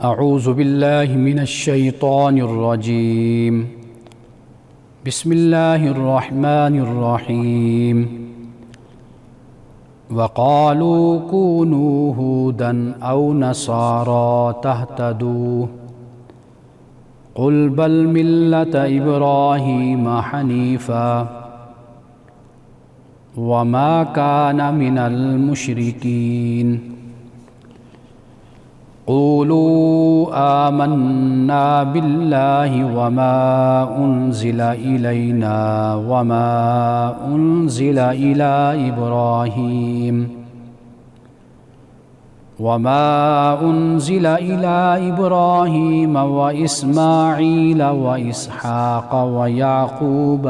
اعوذ باللہ من الشیطان الرجیم بسم اللہ الرحمن الرحیم وقالوا كونوا هودا او نصارى تهتدوا قل بل ملة ابراہیم حنیفا وما كان من المشركين قولوا آمنا بالله وما أنزل إلينا وما أنزل إلى إبراهيم وإسماعيل وإسحاق ويعقوب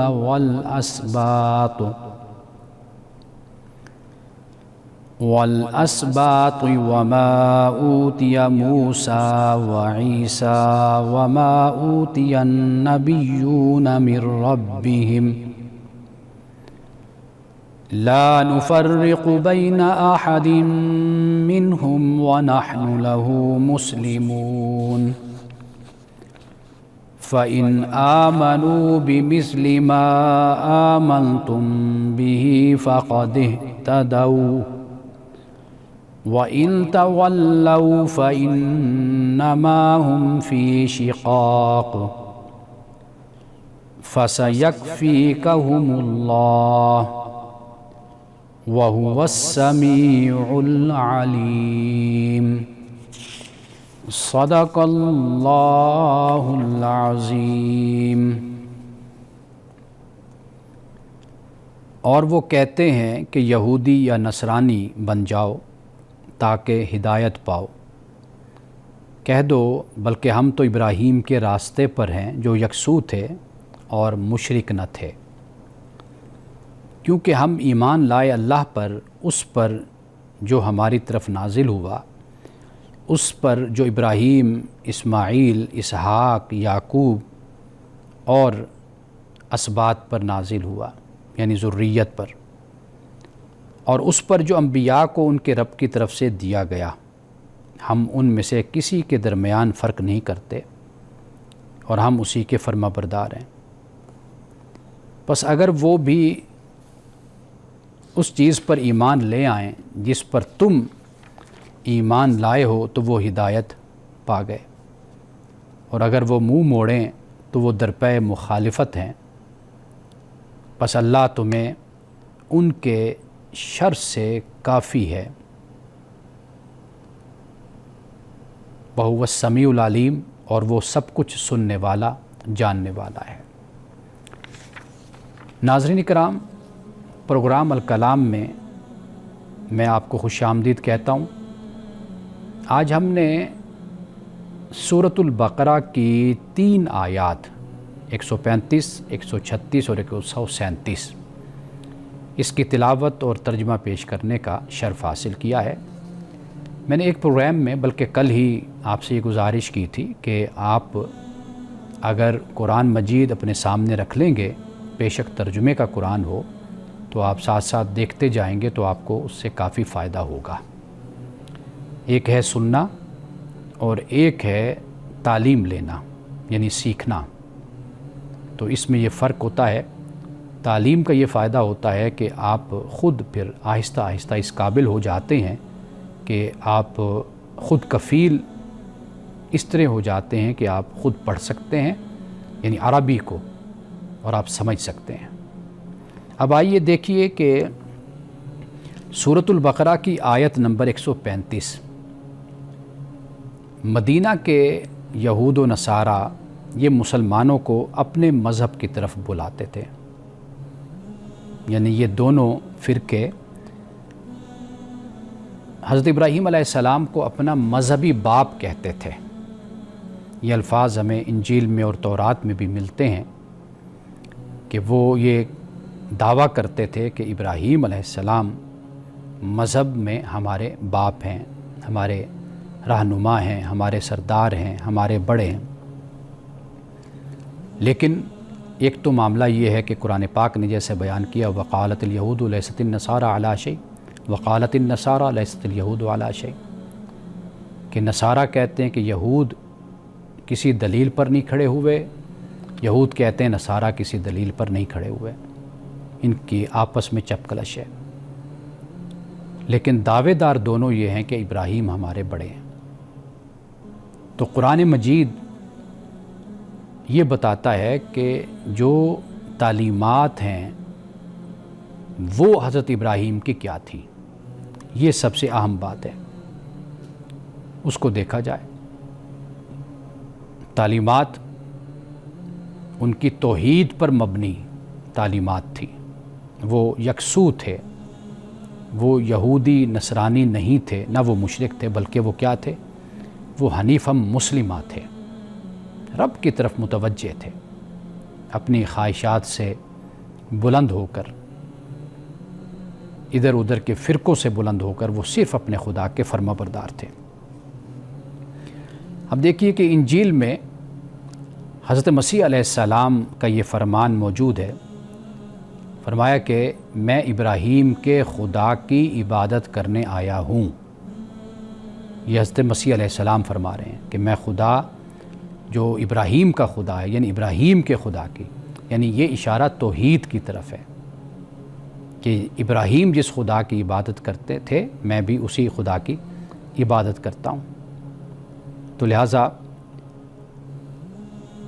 والأسباط وما أوتي موسى وعيسى وما أوتي النبيون من ربهم لا نفرق بين أحد منهم ونحن له مسلمون فإن آمنوا بمثل ما آمنتم به فقد اهتدوا وَإِن تَوَلَّوْا فَإِنَّمَا هُمْ فِي شِقَاقٍ فَسَيَكْفِيكَهُمُ اللَّهُ وَهُوَ السَّمِيعُ الْعَلِيمُ صدق اللہ العظیم۔ اور وہ کہتے ہیں کہ یہودی یا نصرانی بن جاؤ تاکہ ہدایت پاؤ۔ کہہ دو بلکہ ہم تو ابراہیم کے راستے پر ہیں جو یکسو تھے اور مشرک نہ تھے، کیونکہ ہم ایمان لائے اللہ پر، اس پر جو ہماری طرف نازل ہوا، اس پر جو ابراہیم، اسماعیل، اسحاق، یعقوب اور اسباط پر نازل ہوا، یعنی ذریت پر، اور اس پر جو انبیاء کو ان کے رب کی طرف سے دیا گیا۔ ہم ان میں سے کسی کے درمیان فرق نہیں کرتے اور ہم اسی کے فرما بردار ہیں۔ پس اگر وہ بھی اس چیز پر ایمان لے آئیں جس پر تم ایمان لائے ہو تو وہ ہدایت پا گئے، اور اگر وہ منہ موڑیں تو وہ درپے مخالفت ہیں۔ پس اللہ تمہیں ان کے شر سے کافی ہے۔ وَهُوَ السَّمِيعُ الْعَلِيمُ، اور وہ سب کچھ سننے والا، جاننے والا ہے۔ ناظرین کرام، پروگرام الکلام میں میں آپ کو خوش آمدید کہتا ہوں۔ آج ہم نے سورۃ البقرہ کی 3 آیات 135، 136 اور 137 اس کی تلاوت اور ترجمہ پیش کرنے کا شرف حاصل کیا ہے۔ میں نے ایک پروگرام میں بلکہ کل ہی آپ سے یہ گزارش کی تھی کہ آپ اگر قرآن مجید اپنے سامنے رکھ لیں گے، بے شک ترجمے کا قرآن ہو، تو آپ ساتھ ساتھ دیکھتے جائیں گے تو آپ کو اس سے کافی فائدہ ہوگا۔ ایک ہے سننا اور ایک ہے تعلیم لینا، یعنی سیکھنا۔ تو اس میں یہ فرق ہوتا ہے۔ تعلیم کا یہ فائدہ ہوتا ہے کہ آپ خود پھر آہستہ آہستہ اس قابل ہو جاتے ہیں کہ آپ خود کفیل اس طرح ہو جاتے ہیں کہ آپ خود پڑھ سکتے ہیں، یعنی عربی کو، اور آپ سمجھ سکتے ہیں۔ اب آئیے دیکھیے کہ سورۃ البقرہ کی آیت نمبر 135۔ مدینہ کے یہود و نصارہ یہ مسلمانوں کو اپنے مذہب کی طرف بلاتے تھے، یعنی یہ دونوں فرقے حضرت ابراہیم علیہ السلام کو اپنا مذہبی باپ کہتے تھے۔ یہ الفاظ ہمیں انجیل میں اور تورات میں بھی ملتے ہیں کہ وہ یہ دعویٰ کرتے تھے کہ ابراہیم علیہ السلام مذہب میں ہمارے باپ ہیں، ہمارے رہنما ہیں، ہمارے سردار ہیں، ہمارے بڑے ہیں۔ لیکن ایک تو معاملہ یہ ہے کہ قرآن پاک نے جیسے بیان کیا وقالت الیہود لیست النصارى علی شیء وقالت النصارى لیست الیہود علی شیء، کہ نصارہ کہتے ہیں کہ یہود کسی دلیل پر نہیں کھڑے ہوئے، یہود کہتے ہیں نصارہ کسی دلیل پر نہیں کھڑے ہوئے، ان کی آپس میں چپ کلش ہے، لیکن دعوے دار دونوں یہ ہیں کہ ابراہیم ہمارے بڑے ہیں۔ تو قرآن مجید یہ بتاتا ہے کہ جو تعلیمات ہیں وہ حضرت ابراہیم کی کیا تھی، یہ سب سے اہم بات ہے، اس کو دیکھا جائے۔ تعلیمات ان کی توحید پر مبنی تعلیمات تھی، وہ یکسو تھے، وہ یہودی نصرانی نہیں تھے، نہ وہ مشرک تھے، بلکہ وہ کیا تھے؟ وہ حنیفم مسلمہ تھے، رب کی طرف متوجہ تھے، اپنی خواہشات سے بلند ہو کر، ادھر ادھر کے فرقوں سے بلند ہو کر وہ صرف اپنے خدا کے فرما بردار تھے۔ اب دیکھیے کہ انجیل میں حضرت مسیح علیہ السلام کا یہ فرمان موجود ہے، فرمایا کہ میں ابراہیم کے خدا کی عبادت کرنے آیا ہوں۔ یہ حضرت مسیح علیہ السلام فرما رہے ہیں کہ میں خدا جو ابراہیم کا خدا ہے، یعنی ابراہیم کے خدا کی، یعنی یہ اشارہ توحید کی طرف ہے کہ ابراہیم جس خدا کی عبادت کرتے تھے میں بھی اسی خدا کی عبادت کرتا ہوں۔ تو لہٰذا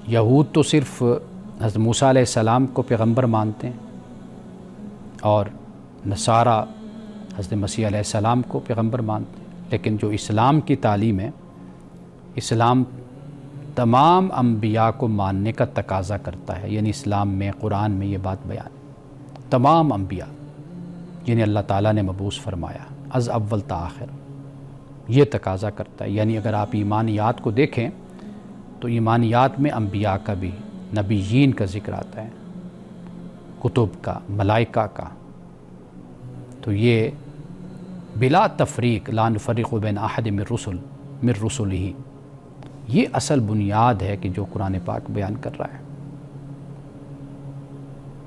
یہود تو صرف حضرت موسیٰ علیہ السلام کو پیغمبر مانتے ہیں، اور نصارہ حضرت مسیح علیہ السلام کو پیغمبر مانتے ہیں، لیکن جو اسلام کی تعلیم ہے، اسلام تمام انبیاء کو ماننے کا تقاضا کرتا ہے، یعنی اسلام میں، قرآن میں یہ بات بیان ہے، تمام انبیاء جنہیں اللہ تعالیٰ نے مبعوث فرمایا از اول تا آخر، یہ تقاضا کرتا ہے۔ یعنی اگر آپ ایمانیات کو دیکھیں تو ایمانیات میں انبیاء کا بھی، نبیین کا ذکر آتا ہے، کتب کا، ملائکہ کا، تو یہ بلا تفریق لا نفرق بین احد من رسلہ، یہ اصل بنیاد ہے کہ جو قرآن پاک بیان کر رہا ہے۔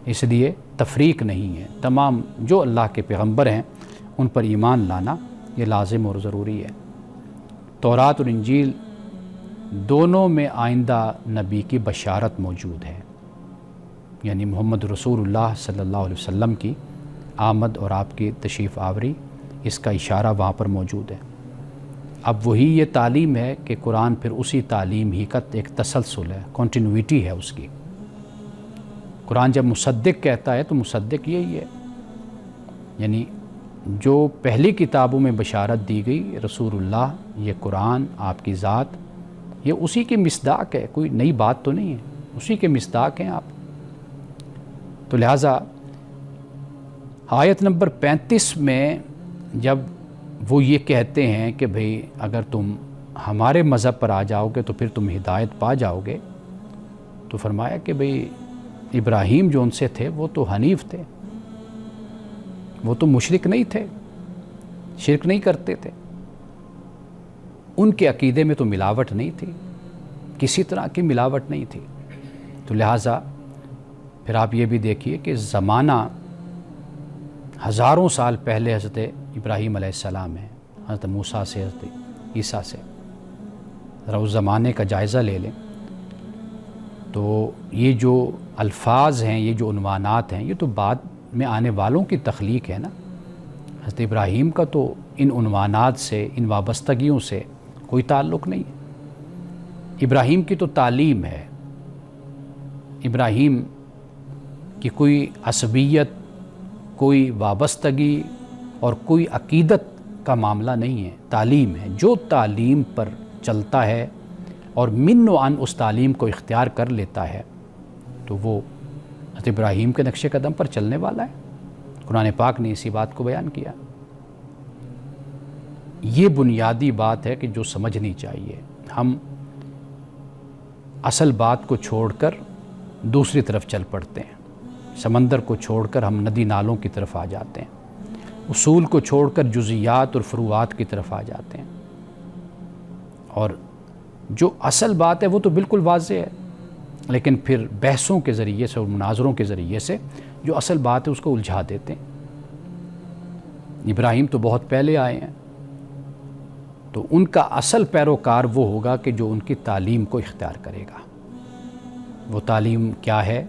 اس لیے تفریق نہیں ہے، تمام جو اللہ کے پیغمبر ہیں ان پر ایمان لانا یہ لازم اور ضروری ہے۔ تورات اور انجیل دونوں میں آئندہ نبی کی بشارت موجود ہے، یعنی محمد رسول اللہ صلی اللہ علیہ وسلم کی آمد اور آپ کی تشریف آوری، اس کا اشارہ وہاں پر موجود ہے۔ اب وہی یہ تعلیم ہے کہ قرآن پھر اسی تعلیم ہی کا ایک تسلسل ہے، کنٹینیوٹی ہے اس کی۔ قرآن جب مصدق کہتا ہے تو مصدق یہی ہے، یعنی جو پہلی کتابوں میں بشارت دی گئی رسول اللہ، یہ قرآن، آپ کی ذات، یہ اسی کی مصداق ہے، کوئی نئی بات تو نہیں ہے، اسی کے مصداق ہیں آپ۔ تو لہٰذا آیت نمبر 35 میں جب وہ یہ کہتے ہیں کہ بھئی اگر تم ہمارے مذہب پر آ جاؤ گے تو پھر تم ہدایت پا جاؤ گے، تو فرمایا کہ بھئی ابراہیم جو ان سے تھے وہ تو حنیف تھے، وہ تو مشرک نہیں تھے، شرک نہیں کرتے تھے، ان کے عقیدے میں تو ملاوٹ نہیں تھی، کسی طرح کی ملاوٹ نہیں تھی۔ تو لہٰذا پھر آپ یہ بھی دیکھیے کہ زمانہ ہزاروں سال پہلے حضرت ابراہیم علیہ السلام ہے، حضرت موسیٰ سے، حضرت عیسیٰ سے، ذرا اس زمانے کا جائزہ لے لیں تو یہ جو الفاظ ہیں، یہ جو عنوانات ہیں، یہ تو بعد میں آنے والوں کی تخلیق ہے نا۔ حضرت ابراہیم کا تو ان عنوانات سے، ان وابستگیوں سے کوئی تعلق نہیں ہے۔ ابراہیم کی تو تعلیم ہے، ابراہیم کی کوئی عصبیت، کوئی وابستگی اور کوئی عقیدت کا معاملہ نہیں ہے، تعلیم ہے۔ جو تعلیم پر چلتا ہے اور من و عن اس تعلیم کو اختیار کر لیتا ہے تو وہ حضرت ابراہیم کے نقش قدم پر چلنے والا ہے۔ قرآن پاک نے اسی بات کو بیان کیا۔ یہ بنیادی بات ہے کہ جو سمجھنی چاہیے۔ ہم اصل بات کو چھوڑ کر دوسری طرف چل پڑتے ہیں، سمندر کو چھوڑ کر ہم ندی نالوں کی طرف آ جاتے ہیں، اصول کو چھوڑ کر جزیات اور فروعات کی طرف آ جاتے ہیں، اور جو اصل بات ہے وہ تو بالکل واضح ہے، لیکن پھر بحثوں کے ذریعے سے اور مناظروں کے ذریعے سے جو اصل بات ہے اس کو الجھا دیتے ہیں۔ ابراہیم تو بہت پہلے آئے ہیں، تو ان کا اصل پیروکار وہ ہوگا کہ جو ان کی تعلیم کو اختیار کرے گا۔ وہ تعلیم کیا ہے؟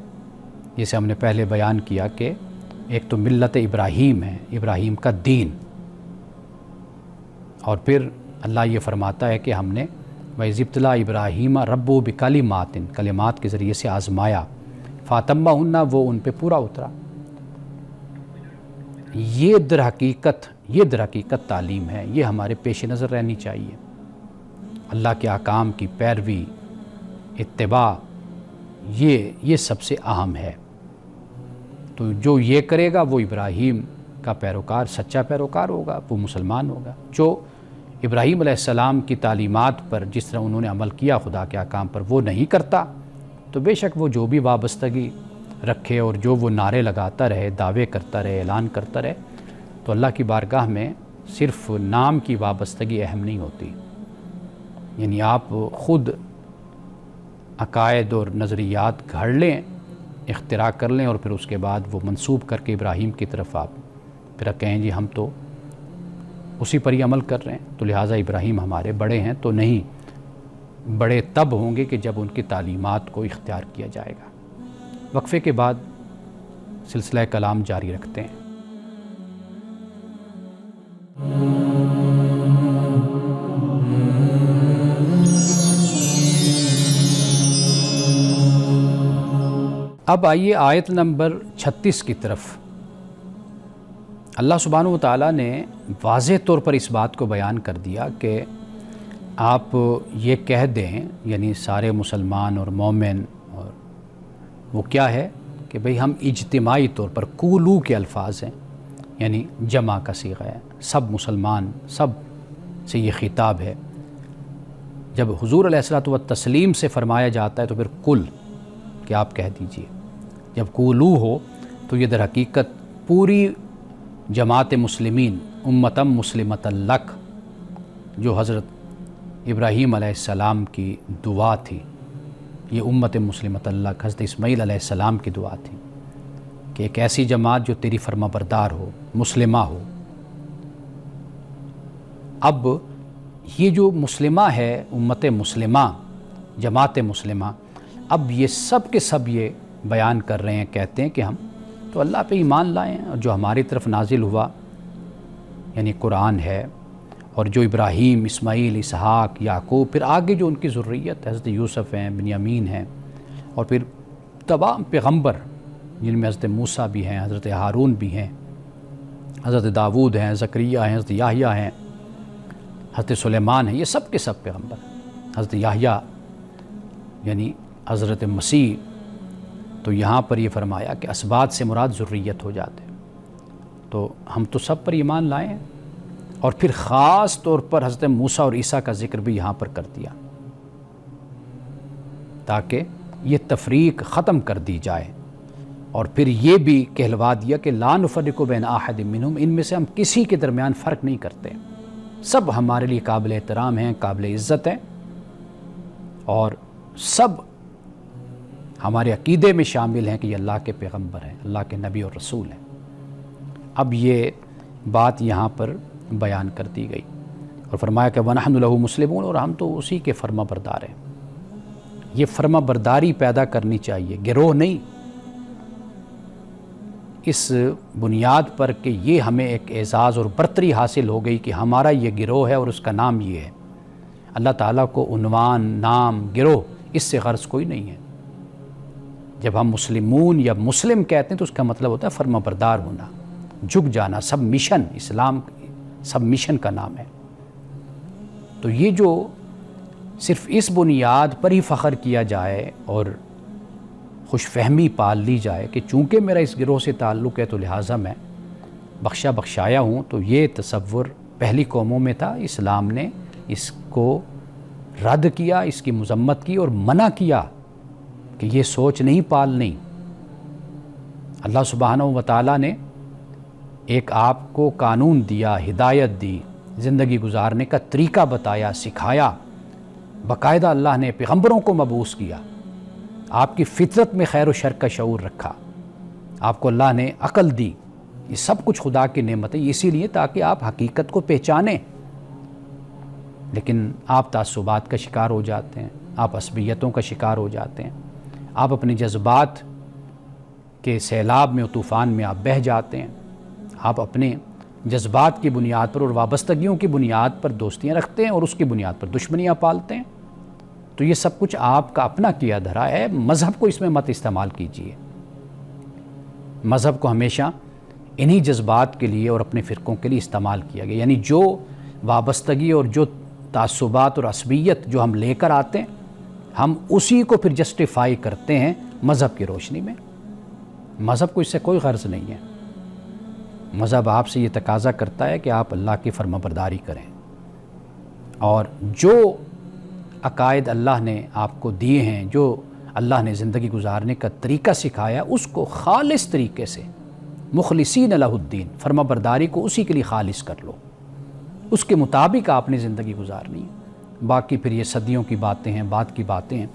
جسے ہم نے پہلے بیان کیا کہ ایک تو ملت ابراہیم ہے، ابراہیم کا دین، اور پھر اللہ یہ فرماتا ہے کہ ہم نے وَإِذِ ابْتَلَىٰ إِبْرَاهِيمَ رَبُّهُ بِكَلِمَاتٍ، کلمات کے ذریعے سے آزمایا، فَأَتَمَّهُنَّ، وہ ان پہ پورا اترا۔ یہ در حقیقت تعلیم ہے، یہ ہمارے پیش نظر رہنی چاہیے۔ اللہ کے احکام کی پیروی، اتباع، یہ سب سے اہم ہے۔ تو جو یہ کرے گا وہ ابراہیم کا پیروکار، سچا پیروکار ہوگا، وہ مسلمان ہوگا۔ جو ابراہیم علیہ السلام کی تعلیمات پر جس طرح انہوں نے عمل کیا خدا کے احکام پر وہ نہیں کرتا، تو بے شک وہ جو بھی وابستگی رکھے اور جو وہ نعرے لگاتا رہے، دعوے کرتا رہے، اعلان کرتا رہے، تو اللہ کی بارگاہ میں صرف نام کی وابستگی اہم نہیں ہوتی۔ یعنی آپ خود عقائد اور نظریات گھڑ لیں، اختراع کر لیں، اور پھر اس کے بعد وہ منسوب کر کے ابراہیم کی طرف آپ پھر کہیں جی ہم تو اسی پر ہی عمل کر رہے ہیں، تو لہٰذا ابراہیم ہمارے بڑے ہیں، تو نہیں، بڑے تب ہوں گے کہ جب ان کی تعلیمات کو اختیار کیا جائے گا۔ وقفے کے بعد سلسلہ کلام جاری رکھتے ہیں۔ اب آئیے آیت نمبر 36 کی طرف۔ اللہ سبحانہ و تعالیٰ نے واضح طور پر اس بات کو بیان کر دیا کہ آپ یہ کہہ دیں، یعنی سارے مسلمان اور مومن، اور وہ کیا ہے کہ بھئی ہم اجتماعی طور پر، قولو کے الفاظ ہیں، یعنی جمع کا صیغہ ہے، سب مسلمان، سب سے یہ خطاب ہے۔ جب حضور علیہ الصلوۃ والتسلیم سے فرمایا جاتا ہے تو پھر کل کہ آپ کہہ دیجئے۔ جب قولو ہو تو یہ در حقیقت پوری جماعت مسلمین، امتم مسلمۃ لک، جو حضرت ابراہیم علیہ السلام کی دعا تھی، یہ امت مسلمۃ لک حضرت اسماعیل علیہ السلام کی دعا تھی کہ ایک ایسی جماعت جو تیری فرما بردار ہو، مسلمہ ہو۔ اب یہ جو مسلمہ ہے، امت مسلمہ، جماعت مسلمہ، اب یہ سب کے سب یہ بیان کر رہے ہیں، کہتے ہیں کہ ہم تو اللہ پہ ایمان لائیں، اور جو ہماری طرف نازل ہوا یعنی قرآن ہے، اور جو ابراہیم، اسماعیل، اسحاق، یعقوب، پھر آگے جو ان کی ذریت حضرت یوسف ہیں، بنیامین ہیں، اور پھر تمام پیغمبر جن میں حضرت موسیٰ بھی ہیں، حضرت ہارون بھی ہیں، حضرت داود ہیں، زکریا ہیں، حضرت یحییٰ ہیں، حضرت سلیمان ہیں، یہ سب کے سب پیغمبر، حضرت یحییٰ یعنی حضرت مسیح۔ تو یہاں پر یہ فرمایا کہ اسباط سے مراد ذریت ہو جاتے، تو ہم تو سب پر ایمان لائیں، اور پھر خاص طور پر حضرت موسیٰ اور عیسیٰ کا ذکر بھی یہاں پر کر دیا تاکہ یہ تفریق ختم کر دی جائے، اور پھر یہ بھی کہلوا دیا کہ لا نفرق بین احد منہم، ان میں سے ہم کسی کے درمیان فرق نہیں کرتے، سب ہمارے لیے قابل احترام ہیں، قابل عزت ہیں، اور سب ہمارے عقیدے میں شامل ہیں کہ یہ اللہ کے پیغمبر ہیں، اللہ کے نبی اور رسول ہیں۔ اب یہ بات یہاں پر بیان کر دی گئی، اور فرمایا کہ وَنَحْنُ لَهُ مُسْلِمُونَ، اور ہم تو اسی کے فرما بردار ہیں۔ یہ فرما برداری پیدا کرنی چاہیے، گروہ نہیں، اس بنیاد پر کہ یہ ہمیں ایک اعزاز اور برتری حاصل ہو گئی کہ ہمارا یہ گروہ ہے اور اس کا نام یہ ہے۔ اللہ تعالیٰ کو عنوان، نام، گروہ، اس سے غرض کوئی نہیں ہے۔ جب ہم مسلمون یا مسلم کہتے ہیں تو اس کا مطلب ہوتا ہے فرما بردار ہونا، جھک جانا، سب مشن، اسلام سب مشن کا نام ہے۔ تو یہ جو صرف اس بنیاد پر ہی فخر کیا جائے اور خوش فہمی پال لی جائے کہ چونکہ میرا اس گروہ سے تعلق ہے تو لہٰذا میں بخشا بخشایا ہوں، تو یہ تصور پہلی قوموں میں تھا۔ اسلام نے اس کو رد کیا، اس کی مذمت کی اور منع کیا کہ یہ سوچ نہیں پالنی۔ اللہ سبحانہ و تعالیٰ نے ایک آپ کو قانون دیا، ہدایت دی، زندگی گزارنے کا طریقہ بتایا، سکھایا، باقاعدہ اللہ نے پیغمبروں کو مبعوث کیا، آپ کی فطرت میں خیر و شر کا شعور رکھا، آپ کو اللہ نے عقل دی، یہ سب کچھ خدا کی نعمت ہے، اسی لیے تاکہ آپ حقیقت کو پہچانیں۔ لیکن آپ تعصبات کا شکار ہو جاتے ہیں، آپ عصبیتوں کا شکار ہو جاتے ہیں، آپ اپنے جذبات کے سیلاب میں و طوفان میں آپ بہہ جاتے ہیں، آپ اپنے جذبات کی بنیاد پر اور وابستگیوں کی بنیاد پر دوستیاں رکھتے ہیں اور اس کی بنیاد پر دشمنیاں پالتے ہیں۔ تو یہ سب کچھ آپ کا اپنا کیا دھرا ہے، مذہب کو اس میں مت استعمال کیجیے۔ مذہب کو ہمیشہ انہی جذبات کے لیے اور اپنے فرقوں کے لیے استعمال کیا گیا، یعنی جو وابستگی اور جو تعصبات اور عصبیت جو ہم لے کر آتے ہیں، ہم اسی کو پھر جسٹیفائی کرتے ہیں مذہب کی روشنی میں۔ مذہب کو اس سے کوئی غرض نہیں ہے۔ مذہب آپ سے یہ تقاضا کرتا ہے کہ آپ اللہ کی فرمانبرداری کریں، اور جو عقائد اللہ نے آپ کو دیے ہیں، جو اللہ نے زندگی گزارنے کا طریقہ سکھایا، اس کو خالص طریقے سے مخلصین لہ الدین، فرمانبرداری کو اسی کے لیے خالص کر لو، اس کے مطابق آپ نے زندگی گزارنی ہے۔ باقی پھر یہ صدیوں کی باتیں ہیں، بات کی باتیں ہیں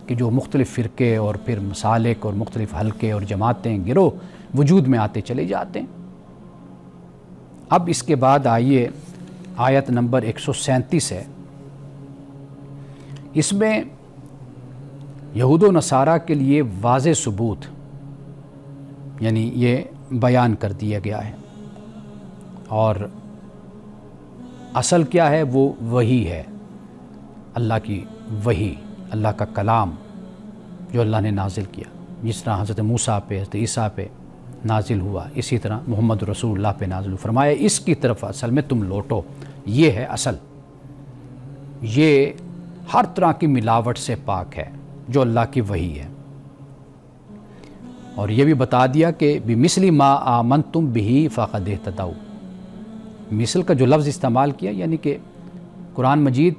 کہ جو مختلف فرقے اور پھر مسالک اور مختلف حلقے اور جماعتیں گروہ وجود میں آتے چلے جاتے ہیں۔ اب اس کے بعد آئیے آیت نمبر 137 ہے، اس میں یہود و نصارہ کے لیے واضح ثبوت یعنی یہ بیان کر دیا گیا ہے، اور اصل کیا ہے؟ وہ وحی ہے، اللہ کی وحی، اللہ کا کلام جو اللہ نے نازل کیا، جس طرح حضرت موسیٰ پہ، حضرت عیسیٰ پہ نازل ہوا، اسی طرح محمد رسول اللہ پہ نازل ہوا۔ فرمایا اس کی طرف اصل میں تم لوٹو، یہ ہے اصل، یہ ہر طرح کی ملاوٹ سے پاک ہے جو اللہ کی وحی ہے۔ اور یہ بھی بتا دیا کہ بِمِثْلِ مَا آمَنْتُمْ بِهِ فَقَدْ اهْتَدَوْا، مثل کا جو لفظ استعمال کیا یعنی کہ قرآن مجید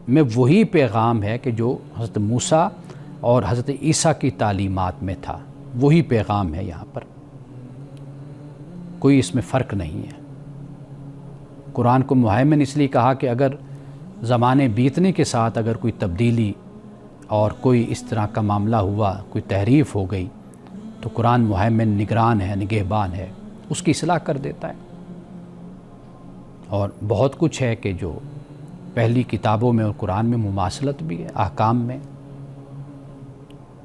میں وہی پیغام ہے کہ جو حضرت موسیٰ اور حضرت عیسیٰ کی تعلیمات میں تھا، وہی پیغام ہے یہاں پر، کوئی اس میں فرق نہیں ہے۔ قرآن کو مہیمن اس لیے کہا کہ اگر زمانے بیتنے کے ساتھ اگر کوئی تبدیلی اور کوئی اس طرح کا معاملہ ہوا، کوئی تحریف ہو گئی، تو قرآن مہیمن نگران ہے، نگہبان ہے، اس کی اصلاح کر دیتا ہے۔ اور بہت کچھ ہے کہ جو پہلی کتابوں میں اور قرآن میں مماثلت بھی ہے، احکام میں،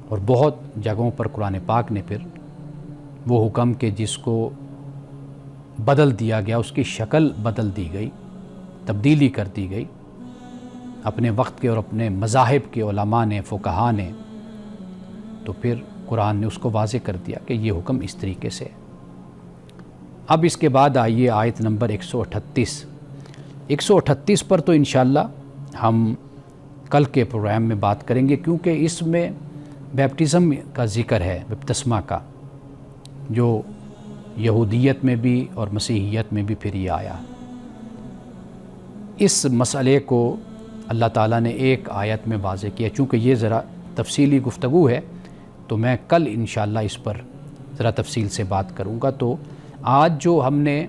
اور بہت جگہوں پر قرآن پاک نے پھر وہ حکم کہ جس کو بدل دیا گیا، اس کی شکل بدل دی گئی، تبدیلی کر دی گئی، اپنے وقت کے اور اپنے مذاہب کے علماء نے، فقہا نے، تو پھر قرآن نے اس کو واضح کر دیا کہ یہ حکم اس طریقے سے ہے۔ اب اس کے بعد آئیے آیت نمبر 138 پر تو انشاءاللہ ہم کل کے پروگرام میں بات کریں گے، کیونکہ اس میں بیپٹزم کا ذکر ہے، بپتسمہ کا، جو یہودیت میں بھی اور مسیحیت میں بھی پھر یہ آیا۔ اس مسئلے کو اللہ تعالیٰ نے ایک آیت میں واضح کیا، چونکہ یہ ذرا تفصیلی گفتگو ہے تو میں کل انشاءاللہ اس پر ذرا تفصیل سے بات کروں گا۔ تو آج جو ہم نے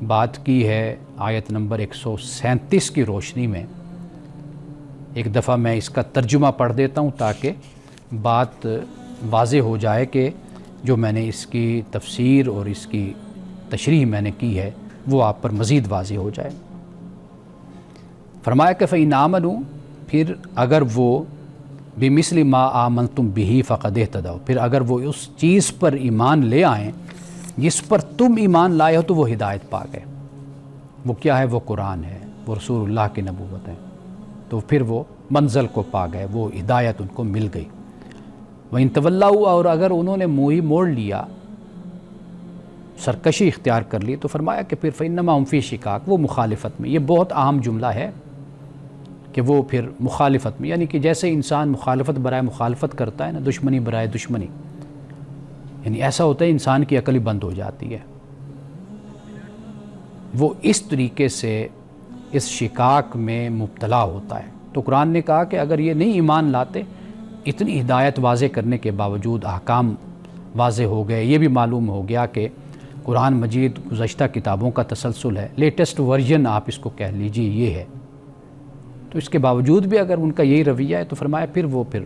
بات کی ہے آیت نمبر 137 کی روشنی میں، ایک دفعہ میں اس کا ترجمہ پڑھ دیتا ہوں تاکہ بات واضح ہو جائے کہ جو میں نے اس کی تفسیر اور اس کی تشریح میں نے کی ہے وہ آپ پر مزید واضح ہو جائے۔ فرمایا کہ فَإِنْ آمَنُوا، پھر اگر وہ بِمِثْلِ مَا آمَنْتُمْ بِهِ فَقَدْ اهْتَدَوْا، پھر اگر وہ اس چیز پر ایمان لے آئیں جس پر تم ایمان لائے ہو، تو وہ ہدایت پا گئے۔ وہ کیا ہے؟ وہ قرآن ہے، وہ رسول اللہ کی نبوت ہے، تو پھر وہ منزل کو پا گئے، وہ ہدایت ان کو مل گئی۔ وَإِنْ تَوَلَّوْا، اور اگر انہوں نے منہ موڑ لیا، سرکشی اختیار کر لی، تو فرمایا کہ پھر فَإِنَّمَا هُمْ فِي شِقَاقٍ، وہ مخالفت میں۔ یہ بہت اہم جملہ ہے کہ وہ پھر مخالفت میں، یعنی کہ جیسے انسان مخالفت برائے مخالفت کرتا ہے نا، دشمنی برائے دشمنی، یعنی ایسا ہوتا ہے انسان کی عقل ہی بند ہو جاتی ہے۔ وہ اس طریقے سے اس شقاق میں مبتلا ہوتا ہے۔ تو قرآن نے کہا کہ اگر یہ نہیں ایمان لاتے، اتنی ہدایت واضح کرنے کے باوجود احکام واضح ہو گئے، یہ بھی معلوم ہو گیا کہ قرآن مجید گزشتہ کتابوں کا تسلسل ہے، لیٹسٹ ورژن آپ اس کو کہہ لیجیے، یہ ہے، تو اس کے باوجود بھی اگر ان کا یہی رویہ ہے، تو فرمایا پھر وہ پھر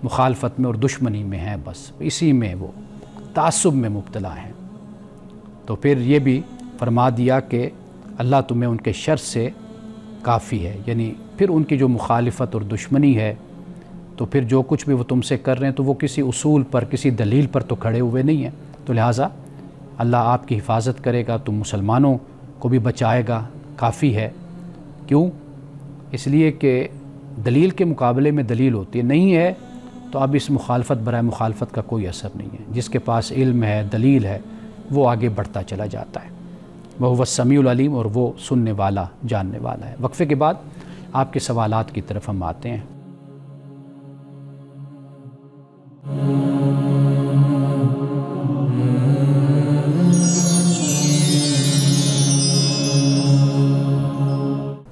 مخالفت میں اور دشمنی میں ہیں، بس اسی میں وہ تعصب میں مبتلا ہیں۔ تو پھر یہ بھی فرما دیا کہ اللہ تمہیں ان کے شر سے کافی ہے، یعنی پھر ان کی جو مخالفت اور دشمنی ہے تو پھر جو کچھ بھی وہ تم سے کر رہے ہیں تو وہ کسی اصول پر، کسی دلیل پر تو کھڑے ہوئے نہیں ہیں، تو لہٰذا اللہ آپ کی حفاظت کرے گا، تم مسلمانوں کو بھی بچائے گا، کافی ہے۔ کیوں؟ اس لیے کہ دلیل کے مقابلے میں دلیل ہوتی ہے، نہیں ہے تو اب اس مخالفت برائے مخالفت کا کوئی اثر نہیں ہے۔ جس کے پاس علم ہے، دلیل ہے، وہ آگے بڑھتا چلا جاتا ہے۔ وَهُوَ السَّمِيعُ الْعَلِيمُ، اور وہ سننے والا، جاننے والا ہے۔ وقفے کے بعد آپ کے سوالات کی طرف ہم آتے ہیں۔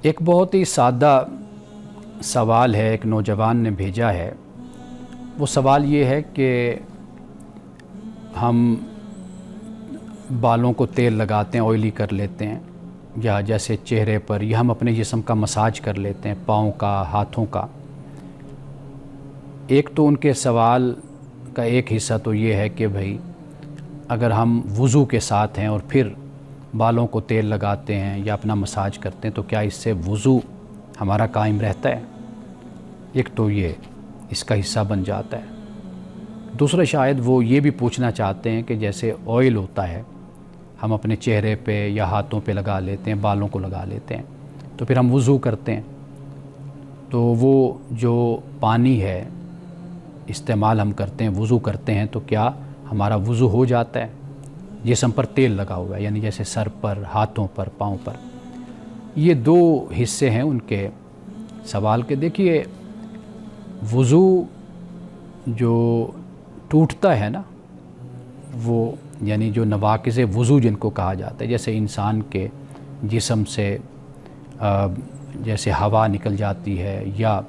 ایک بہت ہی سادہ سوال ہے، ایک نوجوان نے بھیجا ہے۔ وہ سوال یہ ہے کہ ہم بالوں کو تیل لگاتے ہیں، آئلی کر لیتے ہیں، یا جیسے چہرے پر، یا ہم اپنے جسم کا مساج کر لیتے ہیں، پاؤں کا، ہاتھوں کا۔ ایک تو ان کے سوال کا ایک حصہ تو یہ ہے کہ بھئی اگر ہم وضو کے ساتھ ہیں اور پھر بالوں کو تیل لگاتے ہیں یا اپنا مساج کرتے ہیں تو کیا اس سے وضو ہمارا قائم رہتا ہے؟ ایک تو یہ اس کا حصہ بن جاتا ہے۔ دوسرا شاید وہ یہ بھی پوچھنا چاہتے ہیں کہ جیسے آئل ہوتا ہے، ہم اپنے چہرے پہ یا ہاتھوں پہ لگا لیتے ہیں، بالوں کو لگا لیتے ہیں، تو پھر ہم وضو کرتے ہیں تو وہ جو پانی ہے استعمال ہم کرتے ہیں، وضو کرتے ہیں، تو کیا ہمارا وضو ہو جاتا ہے؟ جسم پر تیل لگا ہوا ہے، یعنی جیسے سر پر، ہاتھوں پر، پاؤں پر۔ یہ دو حصے ہیں ان کے سوال کے۔ دیکھیے، وضو جو ٹوٹتا ہے نا، وہ یعنی جو نواقض وضو جن کو کہا جاتا ہے، جیسے انسان کے جسم سے جیسے ہوا نکل جاتی ہے، یا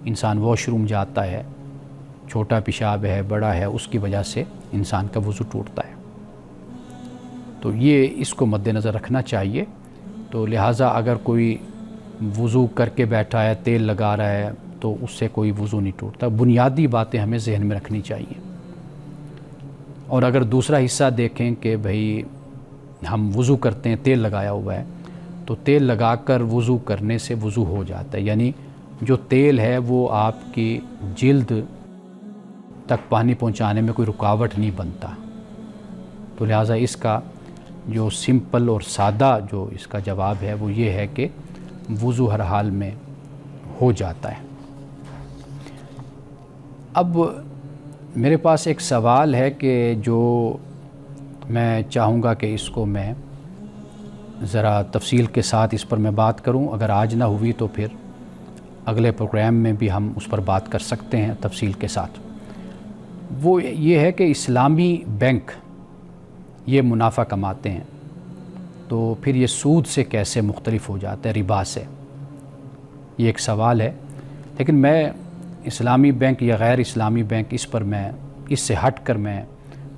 انسان واش روم جاتا ہے، چھوٹا پیشاب ہے، بڑا ہے، اس کی وجہ سے انسان کا وضو ٹوٹتا ہے۔ تو یہ اس کو مد نظر رکھنا چاہیے۔ تو لہٰذا اگر کوئی وضو کر کے بیٹھا ہے، تیل لگا رہا ہے، تو اس سے کوئی وضو نہیں ٹوٹتا۔ بنیادی باتیں ہمیں ذہن میں رکھنی چاہیے۔ اور اگر دوسرا حصہ دیکھیں کہ بھئی ہم وضو کرتے ہیں، تیل لگایا ہوا ہے، تو تیل لگا کر وضو کرنے سے وضو ہو جاتا ہے، یعنی جو تیل ہے وہ آپ کی جلد تک پانی پہنچانے میں کوئی رکاوٹ نہیں بنتا۔ تو لہٰذا اس کا جو سمپل اور سادہ جو اس کا جواب ہے وہ یہ ہے کہ وضو ہر حال میں ہو جاتا ہے۔ اب میرے پاس ایک سوال ہے کہ جو میں چاہوں گا کہ اس کو میں ذرا تفصیل کے ساتھ اس پر میں بات کروں۔ اگر آج نہ ہوئی تو پھر اگلے پروگرام میں بھی ہم اس پر بات کر سکتے ہیں تفصیل کے ساتھ۔ وہ یہ ہے کہ اسلامی بینک یہ منافع کماتے ہیں، تو پھر یہ سود سے کیسے مختلف ہو جاتا ہے، ربا سے؟ یہ ایک سوال ہے۔ لیکن میں اسلامی بینک یا غیر اسلامی بینک، اس پر میں اس سے ہٹ کر میں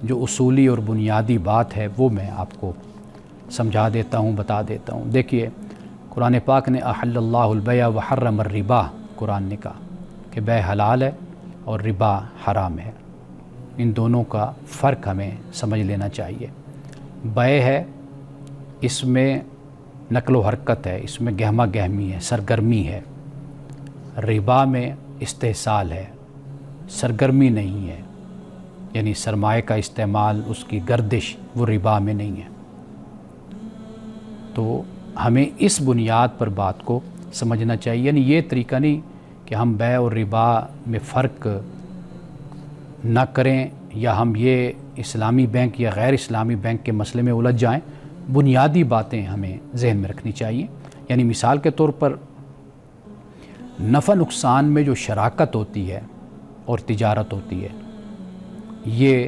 جو اصولی اور بنیادی بات ہے وہ میں آپ کو سمجھا دیتا ہوں، بتا دیتا ہوں۔ دیکھیے، قرآن پاک نے احل اللہ البیع وحرم الربا، قرآن نے کہا کہ بیع حلال ہے اور ربا حرام ہے۔ ان دونوں کا فرق ہمیں سمجھ لینا چاہیے۔ بیع ہے، اس میں نقل و حرکت ہے، اس میں گہما گہمی ہے، سرگرمی ہے۔ ربا میں استحصال ہے، سرگرمی نہیں ہے، یعنی سرمایہ کا استعمال، اس کی گردش، وہ ربا میں نہیں ہے۔ تو ہمیں اس بنیاد پر بات کو سمجھنا چاہیے، یعنی یہ طریقہ نہیں کہ ہم بیع اور ربا میں فرق نہ کریں، یا ہم یہ اسلامی بینک یا غیر اسلامی بینک کے مسئلے میں الجھ جائیں۔ بنیادی باتیں ہمیں ذہن میں رکھنی چاہیے۔ یعنی مثال کے طور پر نفع نقصان میں جو شراکت ہوتی ہے اور تجارت ہوتی ہے، یہ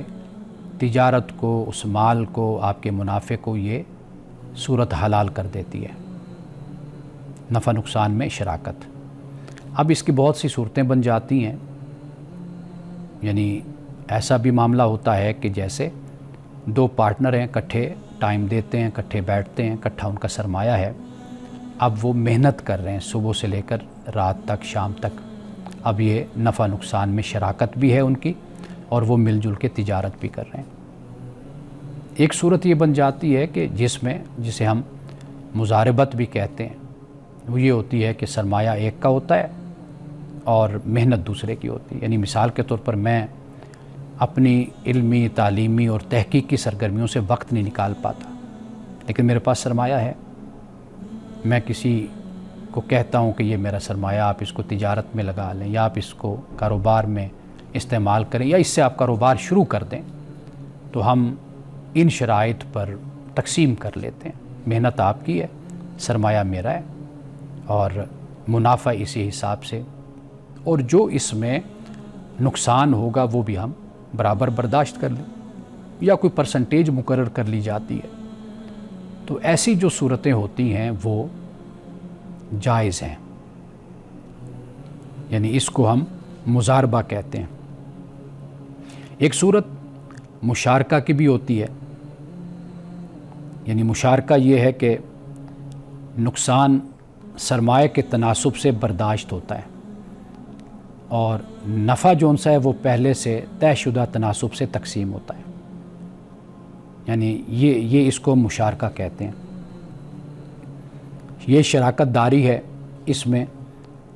تجارت کو، اس مال کو، آپ کے منافع کو یہ صورت حلال کر دیتی ہے، نفع نقصان میں شراکت۔ اب اس کی بہت سی صورتیں بن جاتی ہیں، یعنی ایسا بھی معاملہ ہوتا ہے کہ جیسے دو پارٹنر ہیں، اکٹھے ٹائم دیتے ہیں، اکٹھے بیٹھتے ہیں، اکٹھا ان کا سرمایہ ہے، اب وہ محنت کر رہے ہیں صبح سے لے کر رات تک، شام تک۔ اب یہ نفع نقصان میں شراکت بھی ہے ان کی، اور وہ مل جل کے تجارت بھی کر رہے ہیں۔ ایک صورت یہ بن جاتی ہے کہ جس میں، جسے ہم مضاربت بھی کہتے ہیں، وہ یہ ہوتی ہے کہ سرمایہ ایک کا ہوتا ہے اور محنت دوسرے کی ہوتی ہے. یعنی مثال کے طور پر میں اپنی علمی، تعلیمی اور تحقیقی سرگرمیوں سے وقت نہیں نکال پاتا، لیکن میرے پاس سرمایہ ہے. میں کسی کو کہتا ہوں کہ یہ میرا سرمایہ، آپ اس کو تجارت میں لگا لیں، یا آپ اس کو کاروبار میں استعمال کریں، یا اس سے آپ کاروبار شروع کر دیں، تو ہم ان شرائط پر تقسیم کر لیتے ہیں. محنت آپ کی ہے، سرمایہ میرا ہے، اور منافع اسی حساب سے، اور جو اس میں نقصان ہوگا وہ بھی ہم برابر برداشت کر لیں، یا کوئی پرسنٹیج مقرر کر لی جاتی ہے. تو ایسی جو صورتیں ہوتی ہیں وہ جائز ہیں، یعنی اس کو ہم مضاربہ کہتے ہیں. ایک صورت مشارکہ کی بھی ہوتی ہے. یعنی مشارکہ یہ ہے کہ نقصان سرمایہ کے تناسب سے برداشت ہوتا ہے، اور نفع جون سا ہے وہ پہلے سے طے شدہ تناسب سے تقسیم ہوتا ہے. یعنی یہ اس کو مشارکہ کہتے ہیں. یہ شراکت داری ہے، اس میں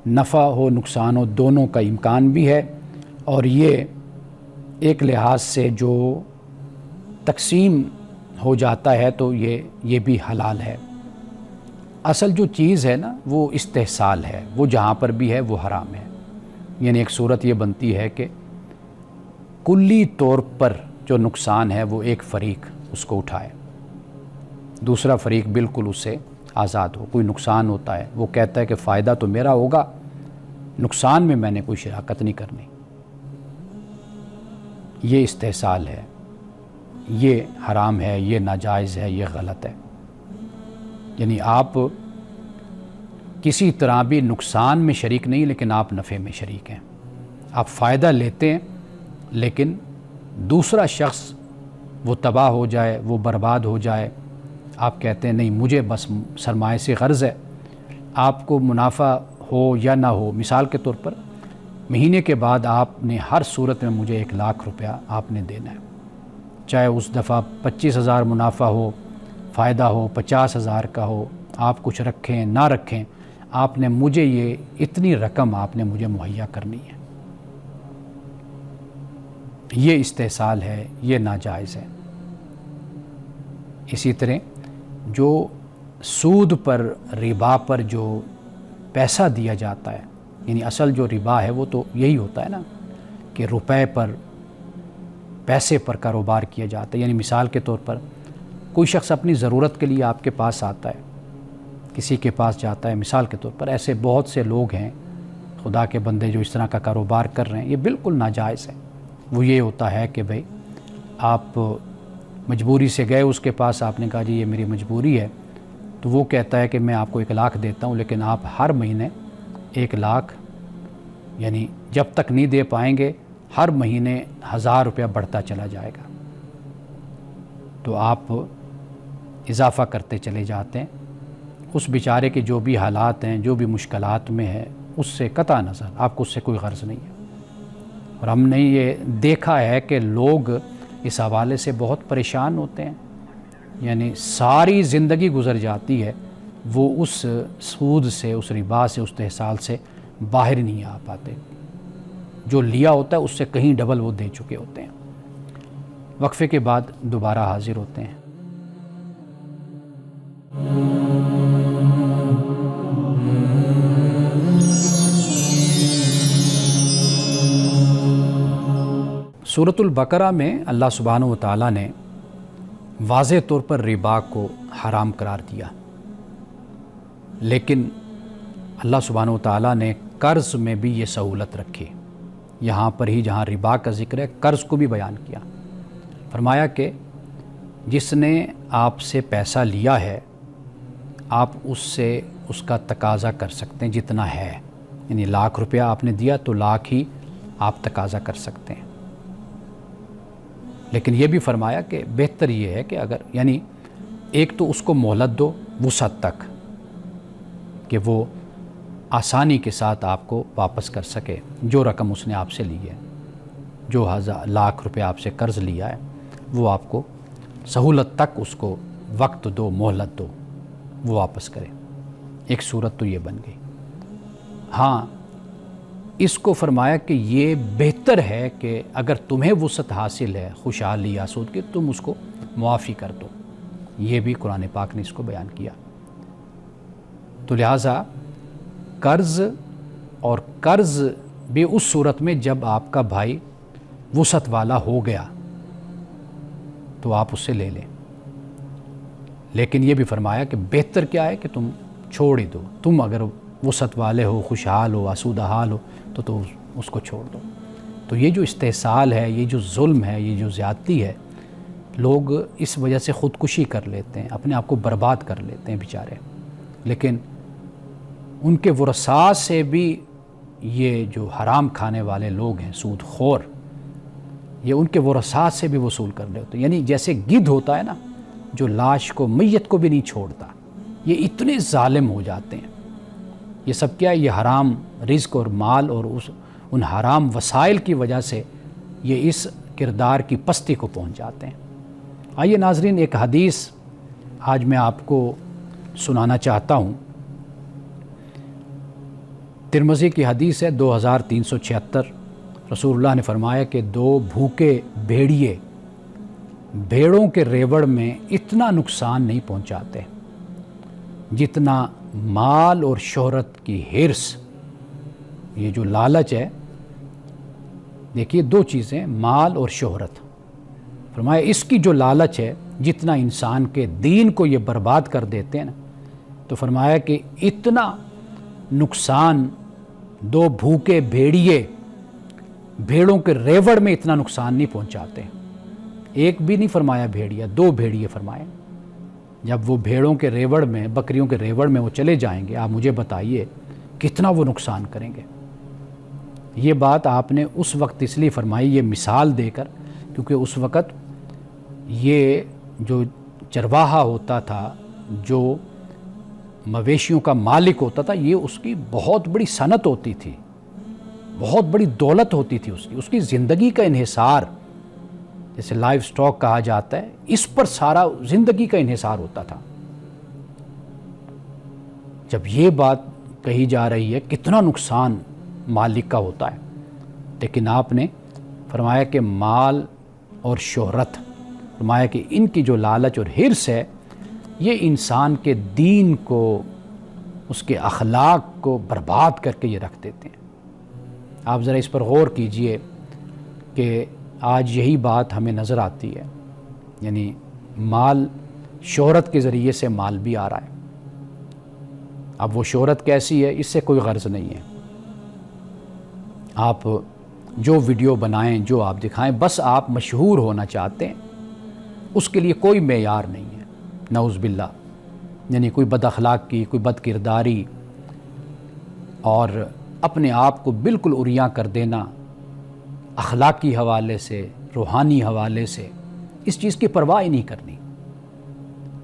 نفع ہو نقصان ہو دونوں کا امکان بھی ہے، اور یہ ایک لحاظ سے جو تقسیم ہو جاتا ہے تو یہ بھی حلال ہے. اصل جو چیز ہے نا وہ استحصال ہے، وہ جہاں پر بھی ہے وہ حرام ہے. یعنی ایک صورت یہ بنتی ہے کہ کلی طور پر جو نقصان ہے وہ ایک فریق اس کو اٹھائے، دوسرا فریق بالکل اس سے آزاد ہو. کوئی نقصان ہوتا ہے، وہ کہتا ہے کہ فائدہ تو میرا ہوگا، نقصان میں نے کوئی شراکت نہیں کرنی. یہ استحصال ہے، یہ حرام ہے، یہ ناجائز ہے، یہ غلط ہے. یعنی آپ کسی طرح بھی نقصان میں شریک نہیں، لیکن آپ نفع میں شریک ہیں. آپ فائدہ لیتے ہیں، لیکن دوسرا شخص وہ تباہ ہو جائے، وہ برباد ہو جائے، آپ کہتے ہیں نہیں مجھے بس سرمایہ سے غرض ہے. آپ کو منافع ہو یا نہ ہو، مثال کے طور پر مہینے کے بعد آپ نے ہر صورت میں مجھے 1,00,000 روپیہ آپ نے دینا ہے، چاہے اس دفعہ 25,000 منافع ہو، فائدہ ہو 50,000 کا ہو، آپ کچھ رکھیں نہ رکھیں، آپ نے مجھے یہ اتنی رقم آپ نے مجھے مہیا کرنی ہے. یہ استحصال ہے، یہ ناجائز ہے. اسی طرح جو سود پر، ربا پر جو پیسہ دیا جاتا ہے، یعنی اصل جو ربا ہے وہ تو یہی ہوتا ہے نا کہ روپے پر، پیسے پر کاروبار کیا جاتا ہے. یعنی مثال کے طور پر کوئی شخص اپنی ضرورت کے لیے آپ کے پاس آتا ہے، کسی کے پاس جاتا ہے. مثال کے طور پر ایسے بہت سے لوگ ہیں خدا کے بندے جو اس طرح کا کاروبار کر رہے ہیں، یہ بالکل ناجائز ہے. وہ یہ ہوتا ہے کہ بھئی آپ مجبوری سے گئے اس کے پاس، آپ نے کہا جی یہ میری مجبوری ہے، تو وہ کہتا ہے کہ میں آپ کو 1,00,000 دیتا ہوں، لیکن آپ ہر مہینے 1,00,000 یعنی جب تک نہیں دے پائیں گے ہر مہینے 1,000 روپیہ بڑھتا چلا جائے گا. تو آپ اضافہ کرتے چلے جاتے ہیں. اس بیچارے کے جو بھی حالات ہیں، جو بھی مشکلات میں ہے، اس سے قطع نظر آپ کو اس سے کوئی غرض نہیں ہے. اور ہم نے یہ دیکھا ہے کہ لوگ اس حوالے سے بہت پریشان ہوتے ہیں. یعنی ساری زندگی گزر جاتی ہے، وہ اس سود سے، اس ربا سے، اس استحصال سے باہر نہیں آ پاتے. جو لیا ہوتا ہے اس سے کہیں ڈبل وہ دے چکے ہوتے ہیں. وقفے کے بعد دوبارہ حاضر ہوتے ہیں. سورۃ البقرہ میں اللہ سبحانہ و تعالیٰ نے واضح طور پر ربا کو حرام قرار دیا، لیکن اللہ سبحانہ و تعالیٰ نے قرض میں بھی یہ سہولت رکھی. یہاں پر ہی جہاں ربا کا ذکر ہے، قرض کو بھی بیان کیا. فرمایا کہ جس نے آپ سے پیسہ لیا ہے، آپ اس سے اس کا تقاضا کر سکتے ہیں جتنا ہے. یعنی 1,00,000 روپیہ آپ نے دیا تو 1,00,000 ہی آپ تقاضا کر سکتے ہیں. لیکن یہ بھی فرمایا کہ بہتر یہ ہے کہ اگر یعنی ایک تو اس کو مہلت دو وسعت تک کہ وہ آسانی کے ساتھ آپ کو واپس کر سکے جو رقم اس نے آپ سے لی ہے، جو 1,00,000 روپے آپ سے قرض لیا ہے، وہ آپ کو سہولت تک اس کو وقت دو، مہلت دو، وہ واپس کرے. ایک صورت تو یہ بن گئی۔ ہاں اس کو فرمایا کہ یہ بہتر ہے کہ اگر تمہیں وسعت حاصل ہے خوشحالی آسودگی تم اس کو معافی کر دو، یہ بھی قرآن پاک نے اس کو بیان کیا۔ تو لہٰذا قرض بھی اس صورت میں جب آپ کا بھائی وسعت والا ہو گیا تو آپ اس سے لے لیں، لیکن یہ بھی فرمایا کہ بہتر کیا ہے کہ تم چھوڑ ہی دو، تم اگر وسعت والے ہو، خوشحال ہو، آسودہ حال ہو تو اس کو چھوڑ دو۔ تو یہ جو استحصال ہے، یہ جو ظلم ہے، یہ جو زیادتی ہے، لوگ اس وجہ سے خودکشی کر لیتے ہیں، اپنے آپ کو برباد کر لیتے ہیں بیچارے، لیکن ان کے ورثاء سے بھی یہ جو حرام کھانے والے لوگ ہیں، سود خور، یہ ان کے ورثاء سے بھی وصول کر رہے ہوتے ہیں۔ یعنی جیسے گدھ ہوتا ہے نا جو لاش کو، میت کو بھی نہیں چھوڑتا، یہ اتنے ظالم ہو جاتے ہیں۔ یہ سب کیا ہے؟ یہ حرام رزق اور مال اور ان حرام وسائل کی وجہ سے یہ اس کردار کی پستی کو پہنچ جاتے ہیں۔ آئیے ناظرین، ایک حدیث آج میں آپ کو سنانا چاہتا ہوں۔ ترمذی کی حدیث ہے 2376۔ رسول اللہ نے فرمایا کہ 2 بھوکے بھیڑیے بھیڑوں کے ریوڑ میں اتنا نقصان نہیں پہنچاتے جتنا مال اور شہرت کی ہرس، یہ جو لالچ ہے، دیکھیے 2 چیزیں، مال اور شہرت، فرمایا اس کی جو لالچ ہے جتنا انسان کے دین کو یہ برباد کر دیتے ہیں نا، تو فرمایا کہ اتنا نقصان 2 بھوکے بھیڑیے بھیڑوں کے ریوڑ میں اتنا نقصان نہیں پہنچاتے۔ ایک بھی نہیں فرمایا بھیڑیا، 2 بھیڑیے فرمایا۔ جب وہ بھیڑوں کے ریوڑ میں، بکریوں کے ریوڑ میں وہ چلے جائیں گے، آپ مجھے بتائیے کتنا وہ نقصان کریں گے۔ یہ بات آپ نے اس وقت اس لیے فرمائی، یہ مثال دے کر، کیونکہ اس وقت یہ جو چرواہا ہوتا تھا، جو مویشیوں کا مالک ہوتا تھا، یہ اس کی بہت بڑی صنعت ہوتی تھی، بہت بڑی دولت ہوتی تھی اس کی زندگی کا انحصار، جیسے لائف سٹاک کہا جاتا ہے، اس پر سارا زندگی کا انحصار ہوتا تھا۔ جب یہ بات کہی جا رہی ہے کتنا نقصان مالک کا ہوتا ہے، لیکن آپ نے فرمایا کہ مال اور شہرت، فرمایا کہ ان کی جو لالچ اور حرص ہے یہ انسان کے دین کو، اس کے اخلاق کو برباد کر کے یہ رکھ دیتے ہیں۔ آپ ذرا اس پر غور کیجئے کہ آج یہی بات ہمیں نظر آتی ہے، یعنی مال، شہرت کے ذریعے سے مال بھی آ رہا ہے۔ اب وہ شہرت کیسی ہے، اس سے کوئی غرض نہیں ہے، آپ جو ویڈیو بنائیں، جو آپ دکھائیں، بس آپ مشہور ہونا چاہتے ہیں، اس کے لیے کوئی معیار نہیں ہے، نعوذ باللہ۔ یعنی کوئی بد اخلاقی، کوئی بد کرداری اور اپنے آپ کو بالکل عریاں کر دینا، اخلاقی حوالے سے، روحانی حوالے سے، اس چیز کی پرواہ ہی نہیں کرنی،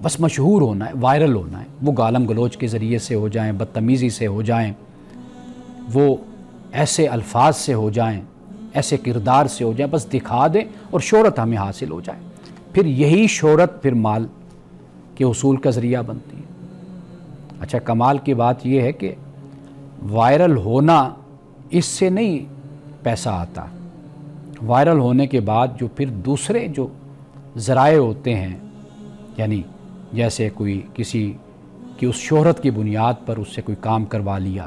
بس مشہور ہونا ہے، وائرل ہونا ہے۔ وہ گالم گلوچ کے ذریعے سے ہو جائیں، بدتمیزی سے ہو جائیں، وہ ایسے الفاظ سے ہو جائیں، ایسے کردار سے ہو جائیں، بس دکھا دیں اور شہرت ہمیں حاصل ہو جائے۔ پھر یہی شہرت پھر مال کے حصول کا ذریعہ بنتی ہے۔ اچھا، کمال کی بات یہ ہے کہ وائرل ہونا، اس سے نہیں پیسہ آتا، وائرل ہونے کے بعد جو پھر دوسرے جو ذرائع ہوتے ہیں، یعنی جیسے کوئی کسی کی اس شہرت کی بنیاد پر اس سے کوئی کام کروا لیا،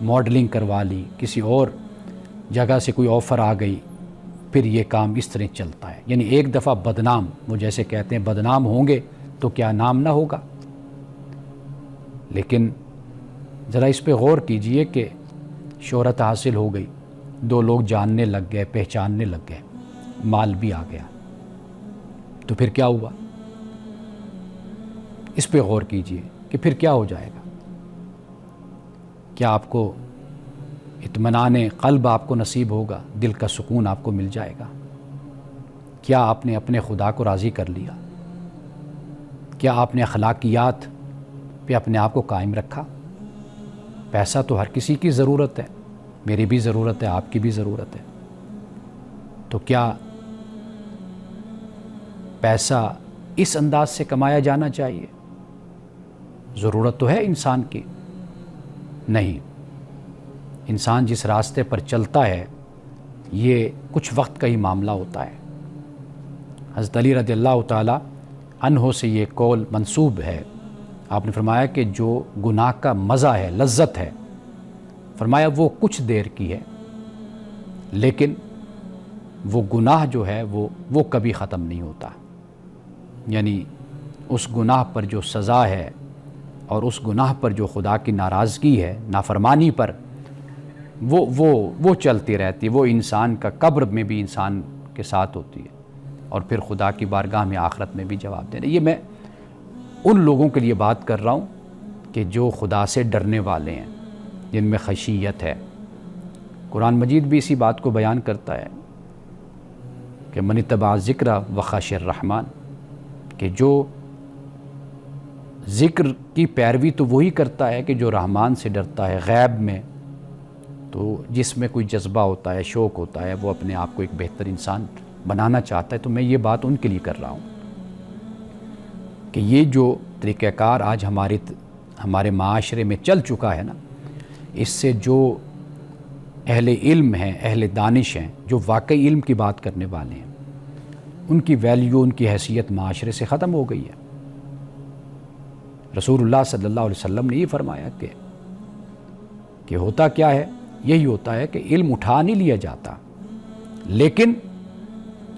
ماڈلنگ کروا لی، کسی اور جگہ سے کوئی آفر آ گئی، پھر یہ کام اس طرح چلتا ہے۔ یعنی ایک دفعہ بدنام، وہ جیسے کہتے ہیں بدنام ہوں گے تو کیا نام نہ ہوگا۔ لیکن ذرا اس پہ غور کیجئے کہ شہرت حاصل ہو گئی، 2 لوگ جاننے لگ گئے، پہچاننے لگ گئے، مال بھی آ گیا، تو پھر کیا ہوا؟ اس پہ غور کیجئے کہ پھر کیا ہو جائے گا۔ کیا آپ کو اطمینان قلب آپ کو نصیب ہوگا، دل کا سکون آپ کو مل جائے گا؟ کیا آپ نے اپنے خدا کو راضی کر لیا؟ کیا آپ نے اخلاقیات پہ اپنے آپ کو قائم رکھا؟ پیسہ تو ہر کسی کی ضرورت ہے، میری بھی ضرورت ہے، آپ کی بھی ضرورت ہے، تو کیا پیسہ اس انداز سے کمایا جانا چاہیے؟ ضرورت تو ہے انسان کی، نہیں، انسان جس راستے پر چلتا ہے یہ کچھ وقت کا ہی معاملہ ہوتا ہے۔ حضرت علی رضی اللہ تعالی عنہ سے یہ قول منسوب ہے، آپ نے فرمایا کہ جو گناہ کا مزہ ہے، لذت ہے، فرمایا وہ کچھ دیر کی ہے، لیکن وہ گناہ جو ہے وہ کبھی ختم نہیں ہوتا۔ یعنی اس گناہ پر جو سزا ہے اور اس گناہ پر جو خدا کی ناراضگی ہے، نافرمانی پر، وہ چلتی رہتی ہے، وہ انسان کا قبر میں بھی انسان کے ساتھ ہوتی ہے اور پھر خدا کی بارگاہ میں آخرت میں بھی جواب دینا۔ یہ میں ان لوگوں کے لیے بات کر رہا ہوں کہ جو خدا سے ڈرنے والے ہیں، جن میں خشیت ہے۔ قرآن مجید بھی اسی بات کو بیان کرتا ہے کہ من اتبع ذکر و خشی الرحمن، کہ جو ذکر کی پیروی تو وہی کرتا ہے کہ جو رحمان سے ڈرتا ہے غیب میں، تو جس میں کوئی جذبہ ہوتا ہے، شوق ہوتا ہے، وہ اپنے آپ کو ایک بہتر انسان بنانا چاہتا ہے۔ تو میں یہ بات ان کے لیے کر رہا ہوں کہ یہ جو طریقہ کار آج ہمارے معاشرے میں چل چکا ہے نا، اس سے جو اہل علم ہیں، اہل دانش ہیں، جو واقعی علم کی بات کرنے والے ہیں، ان کی ویلیو، ان کی حیثیت معاشرے سے ختم ہو گئی ہے۔ رسول اللہ صلی اللہ علیہ وسلم نے یہ فرمایا کہ ہوتا کیا ہے؟ یہی ہوتا ہے کہ علم اٹھا نہیں لیا جاتا، لیکن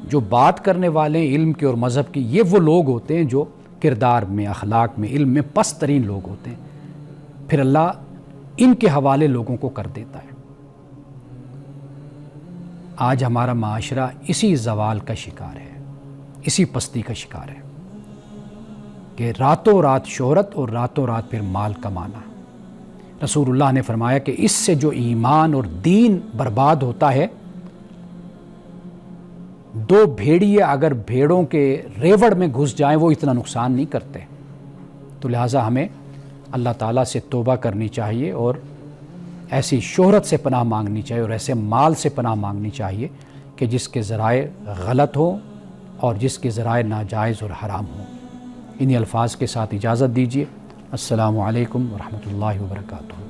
جو بات کرنے والے ہیں علم کے اور مذہب کی، یہ وہ لوگ ہوتے ہیں جو کردار میں، اخلاق میں، علم میں پست ترین لوگ ہوتے ہیں، پھر اللہ ان کے حوالے لوگوں کو کر دیتا ہے۔ آج ہمارا معاشرہ اسی زوال کا شکار ہے، اسی پستی کا شکار ہے کہ راتوں رات شہرت اور راتوں رات پھر مال کمانا۔ رسول اللہ نے فرمایا کہ اس سے جو ایمان اور دین برباد ہوتا ہے، دو بھیڑیے اگر بھیڑوں کے ریوڑ میں گھس جائیں وہ اتنا نقصان نہیں کرتے۔ تو لہٰذا ہمیں اللہ تعالیٰ سے توبہ کرنی چاہیے اور ایسی شہرت سے پناہ مانگنی چاہیے اور ایسے مال سے پناہ مانگنی چاہیے کہ جس کے ذرائع غلط ہوں اور جس کے ذرائع ناجائز اور حرام ہوں۔ انہی الفاظ کے ساتھ اجازت دیجیے۔ السلام علیکم ورحمۃ اللہ وبرکاتہ۔